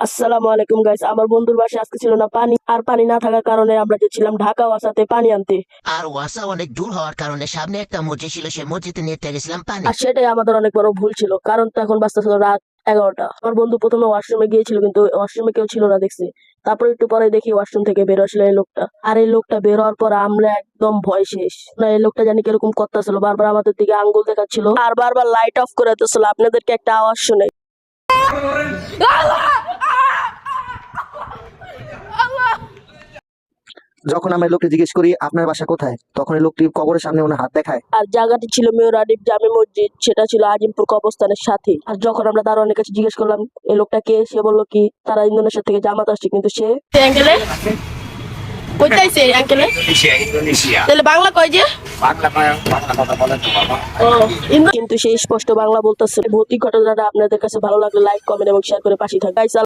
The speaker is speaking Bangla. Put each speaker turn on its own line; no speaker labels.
আসসালামু আলাইকুম গাইস। আমার বন্ধুর বাসায় আজকে ছিল না পানি, আর পানি না থাকার কারণে আমরা গেছিলাম ঢাকা ওয়াসাতে পানি আনতে।
আর ওয়াসা অনেক দূর হওয়ার কারণে সামনে একটা মসজিদ ছিল, সেই মসজিদে নিতে গেছিলাম পানি।
আর সেটাই আমাদের অনেক বড় ভুল ছিল, কারণ তো এখন বাজতেছিল রাত 11টা। আমার বন্ধু প্রথমে ওয়াশরুমে গিয়েছিল, কিন্তু ওয়াশরুমে কেউ ছিল না দেখছি। তারপর একটু পরে দেখি ওয়াশরুম থেকে বের আসলো এই লোকটা। আর এই লোকটা বের হওয়ার পর আমরা একদম ভয় শেষ। না, এই লোকটা জানি কিরকম করতেছিল, বারবার আমাদের দিকে আঙ্গুল দেখাচ্ছিল আর বারবার লাইট অফ করে দিচ্ছিল। আপনাদেরকে একটা আওয়াজ শুনে
যখন আমরা এই লোককে জিজ্ঞেস করি আপনার বাসা কোথায়, তখন এই লোকটি কবরের সামনে ওনার হাত দেখায়।
আর জায়গাটি ছিল মেয়রাডিপ জামে মসজিদ, সেটা ছিল আজিমপুর কবরস্থানের সাথে। আর যখন আমরা দারোয়ানের কাছে জিজ্ঞেস করলাম এই লোকটা কে, সে বললো কি তারা ইন্দোনেশিয়া থেকে জামাত আসছে, কিন্তু সে আঙ্কেলে কইতাইছে আঙ্কেলে
Indonesia.
তাহলে বাংলা কয় যে
Bangla কথা বলেন তো বাবা।
কিন্তু সে স্পষ্ট বাংলা বলতেছে। ভৌতিক ঘটনাটা আপনাদের কাছে ভালো লাগলে লাইক, কমেন্ট এবং শেয়ার করে পাশে থাকবে।